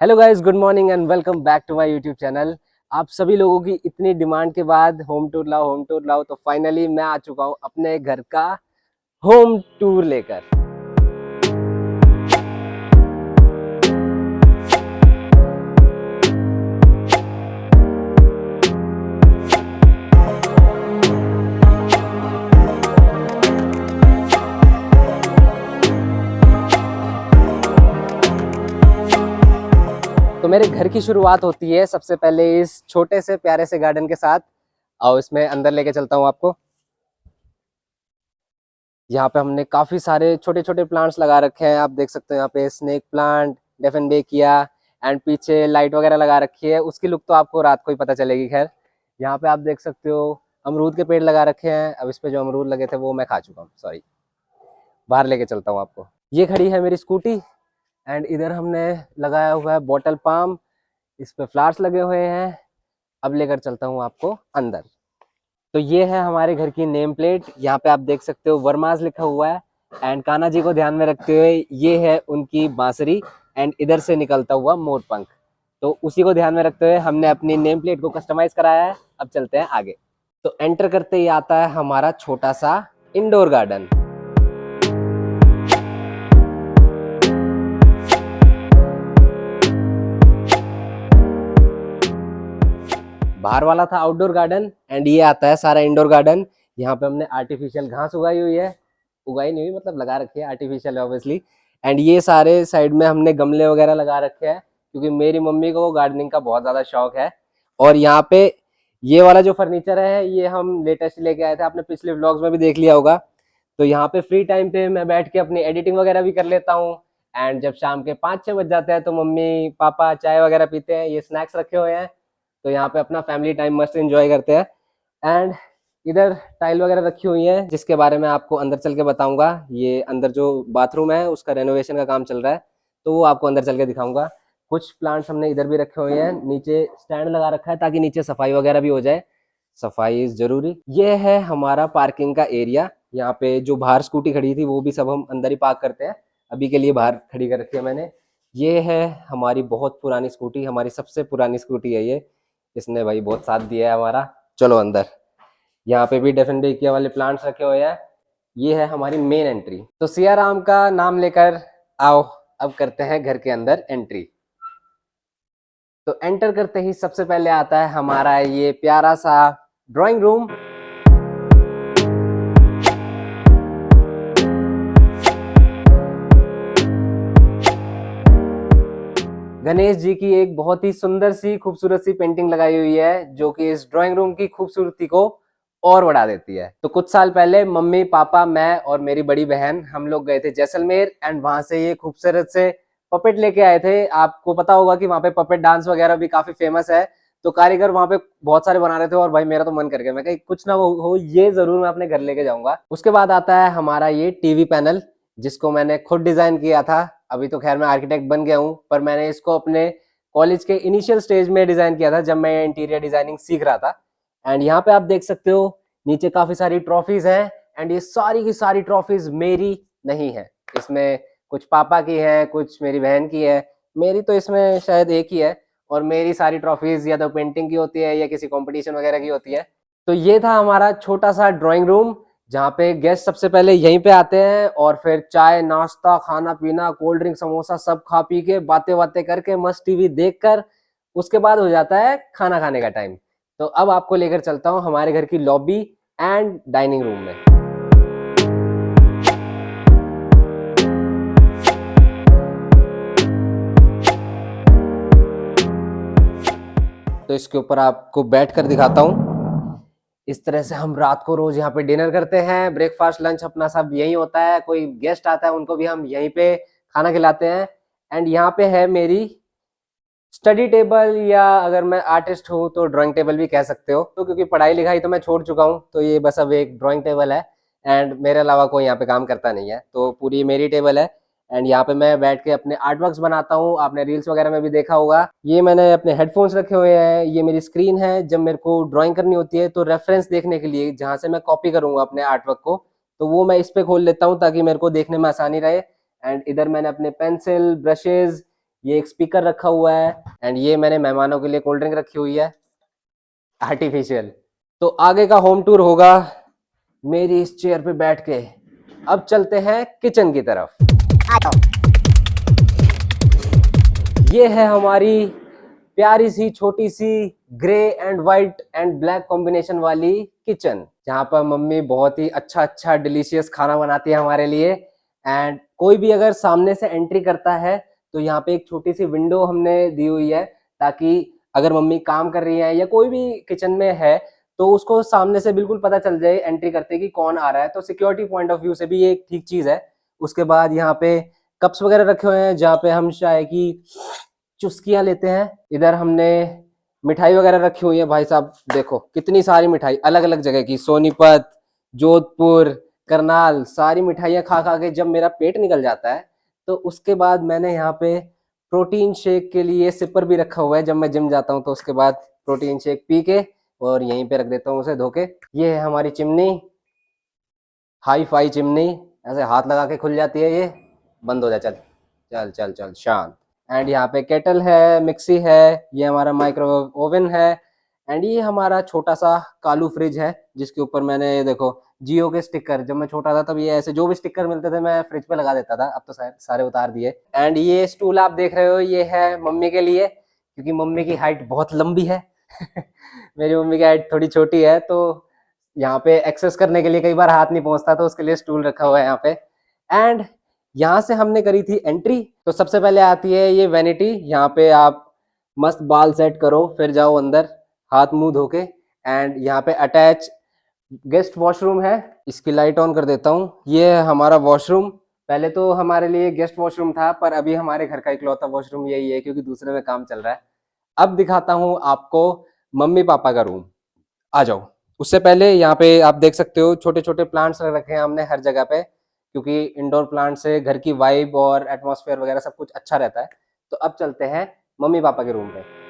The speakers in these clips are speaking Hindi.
Hello guys, good morning and welcome back to my YouTube channel. आप सभी लोगों की इतनी डिमांड के बाद होम टूर लाओ तो फाइनली मैं आ चुका हूँ अपने घर का होम टूर लेकर। तो मेरे घर की शुरुआत होती है सबसे पहले इस छोटे से प्यारे से गार्डन के साथ। और इसमें अंदर लेके चलता हूँ आपको। यहाँ पे हमने काफी सारे छोटे छोटे प्लांट्स लगा रखे हैं। आप देख सकते हो यहाँ पे स्नेक प्लांट, डेफनबेकिया एंड पीछे लाइट वगैरह लगा रखी है। उसकी लुक तो आपको रात को ही पता चलेगी। खैर, यहाँ पे आप देख सकते हो अमरूद के पेड़ लगा रखे हैं। अब इस पे जो अमरूद लगे थे वो मैं खा चुका हूँ, सॉरी। बाहर लेके चलता हूँ आपको। ये खड़ी है मेरी स्कूटी एंड इधर हमने लगाया हुआ है बॉटल पाम। इस पे फ्लावर्स लगे हुए हैं। अब लेकर चलता हूँ आपको अंदर। तो ये है हमारे घर की नेम प्लेट। यहाँ पे आप देख सकते हो वर्माज लिखा हुआ है। एंड कान्हा जी को ध्यान में रखते हुए ये है उनकी बांसुरी एंड इधर से निकलता हुआ मोर पंख। तो उसी को ध्यान में रखते हुए हमने अपनी नेम प्लेट को कस्टमाइज कराया है। अब चलते हैं आगे। तो एंटर करते ही आता है हमारा छोटा सा इंडोर गार्डन। बाहर वाला था आउटडोर गार्डन एंड ये आता है सारा इंडोर गार्डन। यहाँ पे हमने आर्टिफिशियल घास उगाई हुई है। उगाई नहीं हुई मतलब लगा रखी है, आर्टिफिशियल ऑब्वियसली। एंड ये सारे साइड में हमने गमले वगैरह लगा रखे हैं क्योंकि मेरी मम्मी को गार्डनिंग का बहुत ज्यादा शौक है। और यहाँ पे ये वाला जो फर्नीचर है ये हम लेटेस्ट लेके आए थे, आपने पिछले व्लॉग्स में भी देख लिया होगा। तो यहाँ पे फ्री टाइम पे मैं बैठ के अपनी एडिटिंग वगैरह भी कर लेता हूँ। एंड जब शाम के 5-6 बज जाते हैं तो मम्मी पापा चाय वगैरह पीते हैं। ये स्नैक्स रखे हुए हैं तो यहाँ पे अपना फैमिली टाइम मस्त एंजॉय करते हैं। एंड इधर टाइल वगैरह रखी हुई है जिसके बारे में आपको अंदर चल के बताऊंगा। ये अंदर जो बाथरूम है उसका रेनोवेशन का काम चल रहा है तो वो आपको अंदर चल के दिखाऊंगा। कुछ प्लांट्स हमने इधर भी रखे हुए हैं। नीचे स्टैंड लगा रखा है ताकि नीचे सफाई वगैरह भी हो जाए। सफाई इज जरूरी। ये है हमारा पार्किंग का एरिया। यहाँ पे जो बाहर स्कूटी खड़ी थी वो भी सब हम अंदर ही पार्क करते हैं। अभी के लिए बाहर खड़ी कर रखी है मैंने। ये है हमारी बहुत पुरानी स्कूटी, हमारी सबसे पुरानी स्कूटी है ये। इसने भाई बहुत साथ दिया है हमारा। चलो अंदर। यहाँ पे भी डेफिनेटली वाले प्लांट्स रखे हुए हैं। ये है हमारी मेन एंट्री। तो सिया राम का नाम लेकर आओ, अब करते हैं घर के अंदर एंट्री। तो एंटर करते ही सबसे पहले आता है हमारा ये प्यारा सा ड्राइंग रूम। गणेश जी की एक बहुत ही सुंदर सी खूबसूरत सी पेंटिंग लगाई हुई है जो कि इस ड्राइंग रूम की खूबसूरती को और बढ़ा देती है। तो कुछ साल पहले मम्मी पापा मैं और मेरी बड़ी बहन हम लोग गए थे जैसलमेर एंड वहां से ये खूबसूरत से पपेट लेके आए थे। आपको पता होगा कि वहां पे पपेट डांस वगैरह भी काफी फेमस है। तो कारीगर वहां पे बहुत सारे बना रहे थे और भाई मेरा तो मन कर गया। मैं कहा कुछ ना हो ये जरूर मैं अपने घर लेके जाऊंगा। उसके बाद आता है हमारा ये टीवी पैनल जिसको मैंने खुद डिजाइन किया था। अभी तो खैर मैं आर्किटेक्ट बन गया हूँ पर मैंने इसको अपने कॉलेज के इनिशियल स्टेज में डिजाइन किया था जब मैं इंटीरियर डिजाइनिंग सीख रहा था। एंड यहाँ पे आप देख सकते हो नीचे काफी सारी ट्रॉफीज हैं। एंड ये सारी की सारी ट्रॉफीज मेरी नहीं है। इसमें कुछ पापा की है, कुछ मेरी बहन की है। मेरी तो इसमें शायद एक ही है। और मेरी सारी ट्रॉफीज या तो पेंटिंग की होती है या किसी कंपटीशन वगैरह की होती है। तो ये था हमारा छोटा सा ड्राइंग रूम जहाँ पे गेस्ट सबसे पहले यहीं पे आते हैं और फिर चाय नाश्ता खाना पीना कोल्ड ड्रिंक समोसा सब खा पी के बातें बातें करके मस्त टीवी देखकर उसके बाद हो जाता है खाना खाने का टाइम। तो अब आपको लेकर चलता हूँ हमारे घर की लॉबी एंड डाइनिंग रूम में। तो इसके ऊपर आपको बैठ कर दिखाता हूँ। इस तरह से हम रात को रोज यहाँ पे डिनर करते हैं। ब्रेकफास्ट लंच अपना सब यही होता है। कोई गेस्ट आता है उनको भी हम यहीं पे खाना खिलाते हैं। एंड यहाँ पे है मेरी स्टडी टेबल या अगर मैं आर्टिस्ट हूँ तो ड्राइंग टेबल भी कह सकते हो। तो क्योंकि पढ़ाई लिखाई तो मैं छोड़ चुका हूँ तो ये बस अब एक ड्राइंग टेबल है। एंड मेरे अलावा कोई यहाँ पे काम करता नहीं है तो पूरी मेरी टेबल है। एंड यहाँ पे मैं बैठ के अपने आर्ट वर्क्स बनाता हूँ। आपने रील्स वगैरह में भी देखा होगा। ये मैंने अपने हेडफोन्स रखे हुए हैं। ये मेरी स्क्रीन है। जब मेरे को ड्राइंग करनी होती है तो रेफरेंस देखने के लिए जहाँ से मैं कॉपी करूंगा अपने आर्ट वर्क को तो वो मैं इस पे खोल लेता हूँ ताकि मेरे को देखने में आसानी रहे। एंड इधर मैंने अपने पेंसिल ब्रशेज ये एक स्पीकर रखा हुआ है एंड ये मैंने मेहमानों के लिए कोल्ड ड्रिंक रखी हुई है आर्टिफिशियल। तो आगे का होम टूर होगा मेरी इस चेयर पे बैठ के। अब चलते हैं किचन की तरफ। ये है हमारी प्यारी सी छोटी सी grey and white and black combination वाली किचन, जहाँ पर मम्मी बहुत ही अच्छा अच्छा डिलीशियस खाना बनाती है हमारे लिए। एंड कोई भी अगर सामने से एंट्री करता है तो यहाँ पे एक छोटी सी विंडो हमने दी हुई है, ताकि अगर मम्मी काम कर रही है या कोई भी किचन में है तो उसको सामने से बिल्कुल पता चल जाए एंट्री करते कि कौन आ रहा है। तो सिक्योरिटी पॉइंट ऑफ व्यू से भी ये एक ठीक चीज है। उसके बाद यहाँ पे कप्स वगैरह रखे हुए हैं जहाँ पे हम चाय की चुस्कियां लेते हैं। इधर हमने मिठाई वगैरह रखी हुई है, भाई साहब देखो कितनी सारी मिठाई अलग अलग जगह की, सोनीपत, जोधपुर, करनाल, सारी मिठाइयाँ खा खा के जब मेरा पेट निकल जाता है तो उसके बाद मैंने यहाँ पे प्रोटीन शेक के लिए सिपर भी रखा हुआ है। जब मैं जिम जाता हूँ तो उसके बाद प्रोटीन शेक पी के और यहीं पे रख देता हूँ उसे धो के। ये है हमारी चिमनी, हाई फाई चिमनी, ऐसे हाथ लगा के खुल जाती है ये, बंद हो जाए, चल चल चल चल शांत। एंड यहाँ पे केटल है, मिक्सी है, ये हमारा माइक्रोवेव ओवन है एंड ये हमारा छोटा सा कालू फ्रिज है जिसके ऊपर मैंने ये देखो जियो के स्टिकर, जब मैं छोटा था तब ये ऐसे जो भी स्टिकर मिलते थे मैं फ्रिज पे लगा देता था, अब तो सारे उतार दिए। एंड ये स्टूल आप देख रहे हो ये है मम्मी के लिए, क्योंकि मम्मी की हाइट बहुत लंबी है मेरी मम्मी की हाइट थोड़ी छोटी है तो यहाँ पे एक्सेस करने के लिए कई बार हाथ नहीं पहुंचता, तो उसके लिए स्टूल रखा हुआ है यहाँ पे। एंड यहाँ से हमने करी थी एंट्री, तो सबसे पहले आती है ये वैनिटी, यहाँ पे आप मस्त बाल सेट करो फिर जाओ अंदर हाथ मुंह धो के। एंड यहाँ पे अटैच गेस्ट वॉशरूम है, इसकी लाइट ऑन कर देता हूँ। ये है हमारा वॉशरूम, पहले तो हमारे लिए गेस्ट वॉशरूम था पर अभी हमारे घर का इकलौता वॉशरूम यही है क्योंकि दूसरे में काम चल रहा है। अब दिखाता हूँ आपको मम्मी पापा का रूम, आ जाओ। उससे पहले यहाँ पे आप देख सकते हो छोटे छोटे प्लांट्स रखे हैं हमने हर जगह पे, क्योंकि इंडोर प्लांट से घर की वाइब और एटमॉस्फेयर वगैरह सब कुछ अच्छा रहता है। तो अब चलते हैं मम्मी पापा के रूम पे।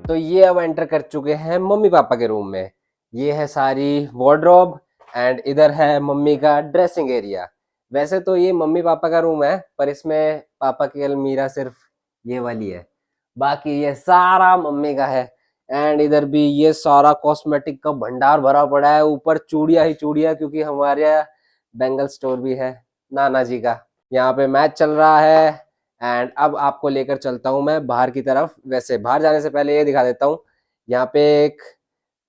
तो ये अब एंटर कर चुके हैं मम्मी पापा के रूम में। ये है सारी वार्डरोब एंड इधर है मम्मी का ड्रेसिंग एरिया। वैसे तो ये मम्मी पापा का रूम है पर इसमें पापा की अलमीरा सिर्फ ये वाली है, बाकी ये सारा मम्मी का है। एंड इधर भी ये सारा कॉस्मेटिक का भंडार भरा पड़ा है, ऊपर चूड़ियां ही चूड़ियां, क्योंकि हमारे यहाँ बेंगल स्टोर भी है नाना जी का। यहाँ पे मैच चल रहा है एंड अब आपको लेकर चलता हूँ मैं बाहर की तरफ। वैसे बाहर जाने से पहले ये दिखा देता हूँ, यहाँ पे एक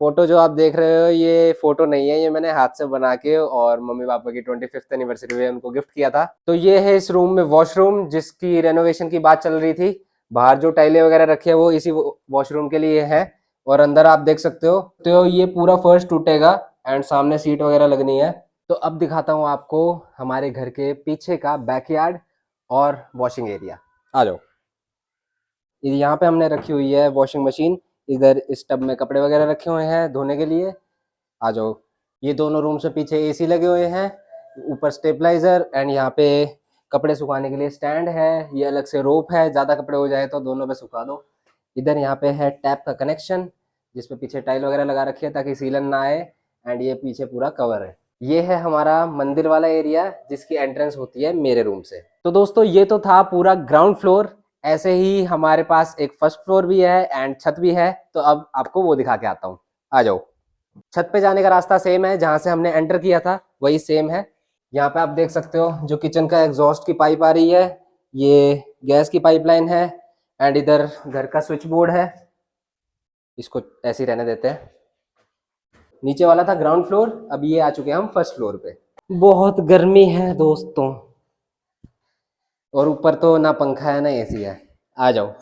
फोटो जो आप देख रहे हो ये फोटो नहीं है, ये मैंने हाथ से बना के और मम्मी पापा की 25th एनिवर्सरी में उनको गिफ्ट किया था। तो ये है इस रूम में वॉशरूम जिसकी रेनोवेशन की बात चल रही थी। बाहर जो टाइलें वगैरह रखी है वो इसी वॉशरूम के लिए है और अंदर आप देख सकते हो तो ये पूरा फर्श टूटेगा एंड सामने सीट वगैरह लगनी है। तो अब दिखाता हूँ आपको हमारे घर के पीछे का बैकयार्ड और वॉशिंग एरिया, आ जाओ। यहाँ पे हमने रखी हुई है वॉशिंग मशीन, इधर इस टब में कपड़े वगैरह रखे हुए हैं धोने के लिए, आ जाओ। ये दोनों रूम से पीछे एसी लगे हुए हैं, ऊपर स्टेबलाइजर एंड यहाँ पे कपड़े सुखाने के लिए स्टैंड है, ये अलग से रोप है, ज़्यादा कपड़े हो जाए तो दोनों पे सुखा दो। इधर यहाँ पे है टैप का कनेक्शन जिसपे पीछे टाइल वगैरह लगा रखी है ताकि सीलन ना आए एंड ये पीछे पूरा कवर है। ये है हमारा मंदिर वाला एरिया जिसकी एंट्रेंस होती है मेरे रूम से। तो दोस्तों ये तो था पूरा ग्राउंड फ्लोर, ऐसे ही हमारे पास एक फर्स्ट फ्लोर भी है एंड छत भी है, तो अब आपको वो दिखा के आता हूँ, आ जाओ। छत पे जाने का रास्ता सेम है, जहां से हमने एंटर किया था वही सेम है। यहाँ पे आप देख सकते हो जो किचन का एग्जॉस्ट की पाइप आ रही है ये गैस की पाइपलाइन है एंड इधर घर का स्विच बोर्ड है, इसको ऐसे ही रहने देते हैं। नीचे वाला था ग्राउंड फ्लोर, अब ये आ चुके हैं हम फर्स्ट फ्लोर पे। बहुत गर्मी है दोस्तों और ऊपर तो ना पंखा है ना एसी है, आ जाओ।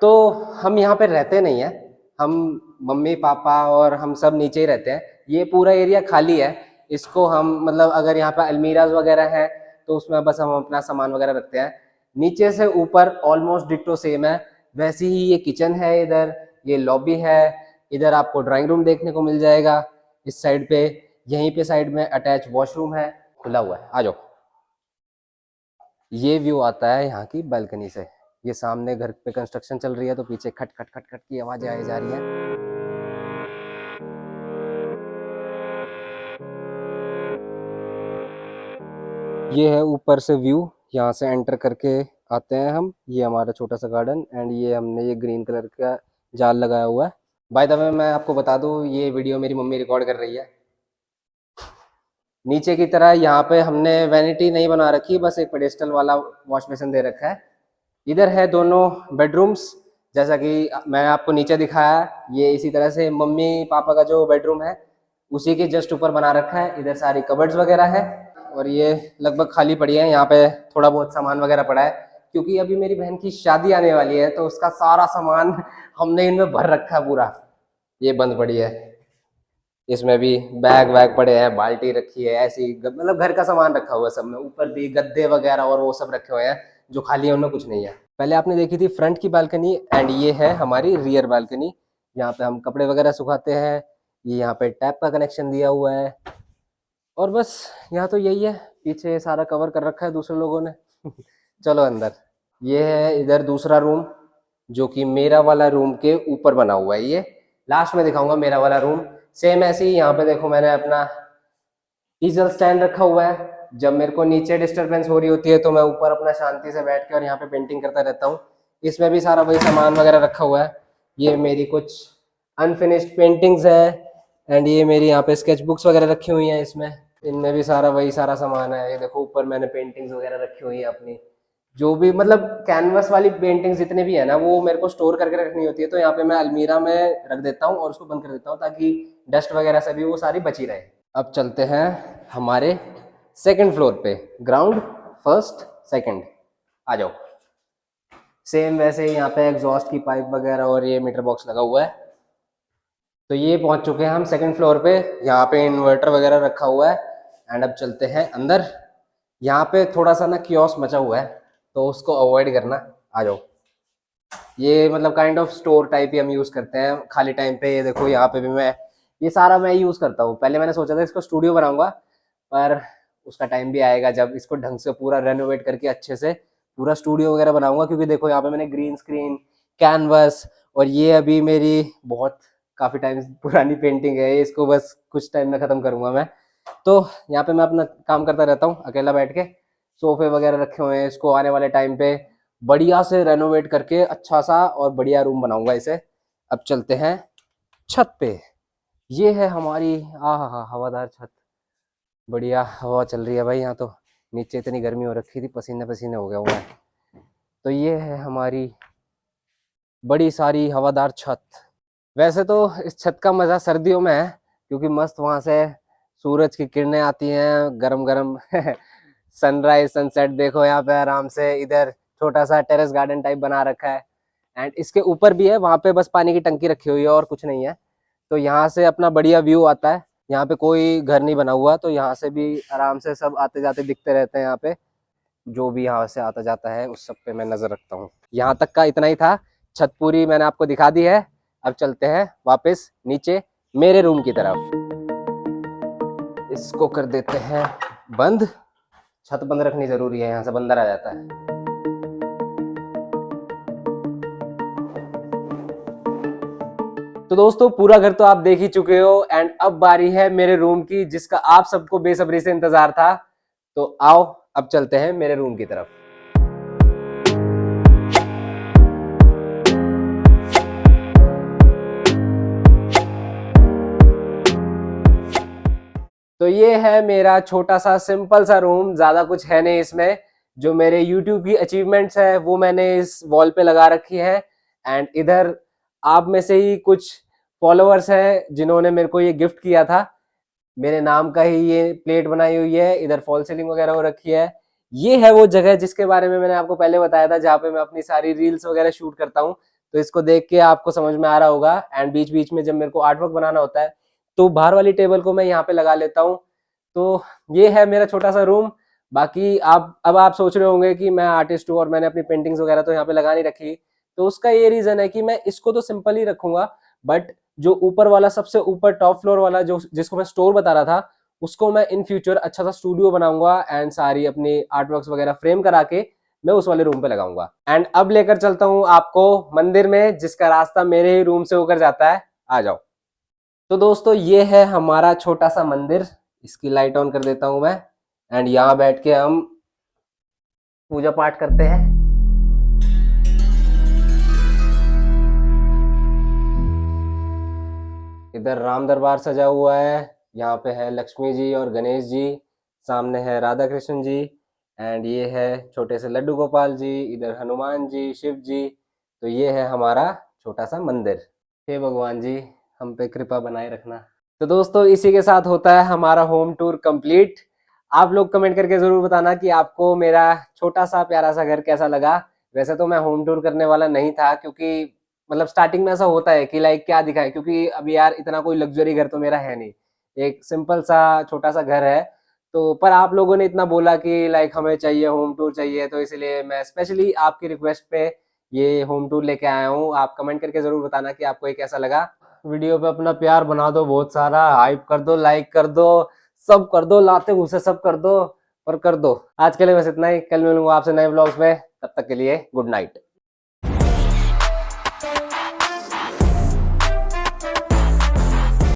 तो हम यहाँ पे रहते नहीं है, हम मम्मी पापा और हम सब नीचे ही रहते हैं। ये पूरा एरिया खाली है, इसको हम मतलब अगर यहाँ पे अलमीराज वगैरह है तो उसमें बस हम अपना सामान वगैरह रखते हैं। नीचे से ऊपर ऑलमोस्ट डिट्टो सेम है, वैसे ही ये किचन है, इधर ये लॉबी है, इधर आपको ड्राइंग रूम देखने को मिल जाएगा इस साइड पे, यहीं पे साइड में अटैच वॉशरूम है, खुला हुआ है, आ जाओ। ये व्यू आता है यहाँ की बालकनी से, ये सामने घर पे कंस्ट्रक्शन चल रही है तो पीछे खट खट खट खट की आवाजें आई जा रही है। ये है ऊपर से व्यू, यहाँ से एंटर करके आते हैं हम। ये हमारा छोटा सा गार्डन, एंड ये हमने ये ग्रीन कलर का जाल लगाया हुआ है। बाय द वे मैं आपको बता दूं, ये वीडियो मेरी मम्मी रिकॉर्ड कर रही है। नीचे की तरह यहाँ पे हमने वैनिटी नहीं बना रखी, बस एक पेडेस्टल वाला वॉश बेसिन दे रखा है। इधर है दोनों बेडरूम्स, जैसा कि मैं आपको नीचे दिखाया, ये इसी तरह से मम्मी पापा का जो बेडरूम है उसी के जस्ट ऊपर बना रखा है। इधर सारी कबर्ड्स वगैरह है, और ये लगभग खाली पड़ी है। यहाँ पे थोड़ा बहुत सामान वगैरह पड़ा है, क्योंकि अभी मेरी बहन की शादी आने वाली है, तो उसका सारा सामान हमने इनमें भर रखा है पूरा। ये बंद पड़ी है, इसमें भी बैग वैग पड़े हैं, बाल्टी रखी है, ऐसी मतलब घर का सामान रखा हुआ है सब में। ऊपर भी गद्दे वगैरह और वो सब रखे हुए हैं, जो खाली है उनमें कुछ नहीं है। पहले आपने देखी थी फ्रंट की बालकनी, एंड ये है हमारी रियर बालकनी। यहाँ पे हम कपड़े वगैरह सुखाते हैं। ये यहाँ पे टैप का कनेक्शन दिया हुआ है, और बस यहाँ तो यही है। पीछे सारा कवर कर रखा है दूसरे लोगों ने। चलो अंदर। ये है इधर दूसरा रूम, जो कि मेरा वाला रूम के ऊपर बना हुआ है। ये लास्ट में दिखाऊंगा मेरा वाला रूम। सेम ऐसे ही यहाँ पे देखो, मैंने अपना डीजल स्टैंड रखा हुआ है। जब मेरे को नीचे डिस्टरबेंस हो रही होती है तो मैं ऊपर अपना शांति से बैठ के और यहाँ पे पेंटिंग करता रहता हूँ। इसमें भी सारा वही सामान वगैरह रखा हुआ है। ये मेरी कुछ अनफिनिश्ड पेंटिंग्स है, एंड ये मेरी यहाँ पे स्केच बुक्स वगैरह रखी हुई हैं इसमें। इनमें भी सारा वही सारा सामान है। ये देखो ऊपर मैंने पेंटिंग्स वगैरह रखी हुई है अपनी, जो भी मतलब कैनवस वाली पेंटिंग्स जितने भी है ना, वो मेरे को स्टोर करके रखनी होती है। तो यहाँ पे मैं अलमीरा में रख देता हूँ और उसको बंद कर देता हूँ, ताकि डस्ट वगैरह से भी वो सारी बची रहे। अब चलते हैं हमारे सेकंड फ्लोर पे, ग्राउंड फर्स्ट सेकंड। आ जाओ। सेम वैसे ही यहाँ पे एग्जॉस्ट की पाइप वगैरह और ये मीटर बॉक्स लगा हुआ है। तो ये पहुंच चुके हैं हम सेकंड फ्लोर पे। यहाँ पे इन्वर्टर वगैरह रखा हुआ है, एंड अब चलते हैं अंदर। यहाँ पे थोड़ा सा ना कियोस्क मचा हुआ है, तो उसको अवॉइड करना। आ जाओ। ये मतलब काइंड ऑफ स्टोर टाइप ही हम यूज करते हैं खाली टाइम पे। ये देखो यहाँ पे भी मैं ये सारा मैं यूज करता हूँ। पहले मैंने सोचा था इसको स्टूडियो बनाऊंगा, पर उसका टाइम भी आएगा जब इसको ढंग से पूरा रेनोवेट करके अच्छे से पूरा स्टूडियो वगैरह बनाऊंगा। क्योंकि देखो यहाँ पे मैंने ग्रीन स्क्रीन, कैनवस, और ये अभी मेरी बहुत काफी टाइम पुरानी पेंटिंग है, इसको बस कुछ टाइम में खत्म करूंगा मैं। तो यहाँ पे मैं अपना काम करता रहता हूँ अकेला बैठ के। सोफे वगैरह रखे हुए हैं, इसको आने वाले टाइम पे बढ़िया से रेनोवेट करके अच्छा सा और बढ़िया रूम बनाऊंगा इसे। अब चलते हैं छत पे। ये है हमारी हवादार छत। बढ़िया हवा चल रही है भाई यहाँ तो। नीचे इतनी गर्मी हो रखी थी, पसीने पसीने हो गया हूँ मैं। तो ये है हमारी बड़ी सारी हवादार छत। वैसे तो इस छत का मजा सर्दियों में है, क्योंकि मस्त वहां से सूरज की किरणें आती हैं गरम गरम। सनराइज सनसेट देखो यहाँ पे आराम से। इधर छोटा सा टेरेस गार्डन टाइप बना रखा है, एंड इसके ऊपर भी है, वहां पे बस पानी की टंकी रखी हुई है और कुछ नहीं है। तो यहाँ से अपना बढ़िया व्यू आता है। यहाँ पे कोई घर नहीं बना हुआ, तो यहाँ से भी आराम से सब आते जाते दिखते रहते हैं। यहाँ पे जो भी यहाँ से आता जाता है उस सब पे मैं नजर रखता हूँ। यहाँ तक का इतना ही था। छत पूरी मैंने आपको दिखा दी है। अब चलते हैं वापस नीचे मेरे रूम की तरफ। इसको कर देते हैं बंद। छत बंद रखनी जरूरी है, यहाँ से बंदर आ जाता है। तो दोस्तों पूरा घर तो आप देख ही चुके हो, एंड अब बारी है मेरे रूम की, जिसका आप सबको बेसब्री से इंतजार था। तो आओ अब चलते हैं मेरे रूम की तरफ। तो ये है मेरा छोटा सा सिंपल सा रूम, ज्यादा कुछ है नहीं इसमें। जो मेरे YouTube की अचीवमेंट्स है वो मैंने इस वॉल पे लगा रखी है। एंड इधर आप में से ही कुछ फॉलोअर्स हैं जिन्होंने मेरे को ये गिफ्ट किया था। मेरे नाम का ही ये प्लेट बनाई हुई है, इधर फॉल सीलिंग वगैरह हो रखी है। ये है वो जगह जिसके बारे में मैंने आपको पहले बताया था, जहाँ पे मैं अपनी सारी रील्स वगैरह शूट करता हूँ। तो इसको देख के आपको समझ में आ रहा होगा। एंड बीच बीच में जब मेरे को आर्ट वर्क बनाना होता है, तो बाहर वाली टेबल को मैं यहाँ पे लगा लेता हूँ। तो ये है मेरा छोटा सा रूम। बाकी आप सोच रहे होंगे कि मैं आर्टिस्ट हूँ और मैंने अपनी पेंटिंग्स वगैरह तो यहाँ पे लगा नहीं रखी। तो उसका ये रीजन है कि मैं इसको तो सिंपल ही रखूंगा, बट जो ऊपर वाला सबसे ऊपर टॉप फ्लोर वाला जो जिसको मैं स्टोर बता रहा था, उसको मैं इन फ्यूचर अच्छा सा स्टूडियो बनाऊंगा, एंड सारी अपनी आर्टवर्क्स वगैरह फ्रेम करा के मैं उस वाले रूम पे लगाऊंगा। एंड अब लेकर चलता हूँ आपको मंदिर में, जिसका रास्ता मेरे ही रूम से होकर जाता है। आ जाओ। तो दोस्तों ये है हमारा छोटा सा मंदिर। इसकी लाइट ऑन कर देता हूँ मैं, एंड यहाँ बैठ के हम पूजा पाठ करते हैं। इधर राम दरबार सजा हुआ है, यहाँ पे है लक्ष्मी जी और गणेश जी, सामने है राधा कृष्ण जी, एंड ये है छोटे से लड्डू गोपाल जी, इधर हनुमान जी, शिव जी। तो ये है हमारा छोटा सा मंदिर। हे भगवान जी, हम पे कृपा बनाए रखना। तो दोस्तों इसी के साथ होता है हमारा होम टूर कंप्लीट। आप लोग कमेंट करके जरूर बताना कि आपको मेरा छोटा सा प्यारा सा घर कैसा लगा। वैसे तो मैं होम टूर करने वाला नहीं था, क्योंकि मतलब स्टार्टिंग में ऐसा होता है कि लाइक क्या दिखाए, क्योंकि अभी यार इतना कोई लग्जरी घर तो मेरा है नहीं, एक सिंपल सा छोटा सा घर है। तो पर आप लोगों ने इतना बोला कि लाइक हमें चाहिए, होम टूर चाहिए, तो इसलिए मैं स्पेशली आपकी रिक्वेस्ट पे ये होम टूर लेके आया हूँ। आप कमेंट करके जरूर बताना कि आपको ये कैसा लगा। वीडियो पे अपना प्यार बना दो, बहुत सारा हाइप कर दो, लाइक कर दो, सब कर दो, लाते घुसे सब कर दो, पर कर दो। आज के लिए बस इतना ही, कल मिलूंगा आपसे नए ब्लॉग्स में, तब तक के लिए गुड नाइट।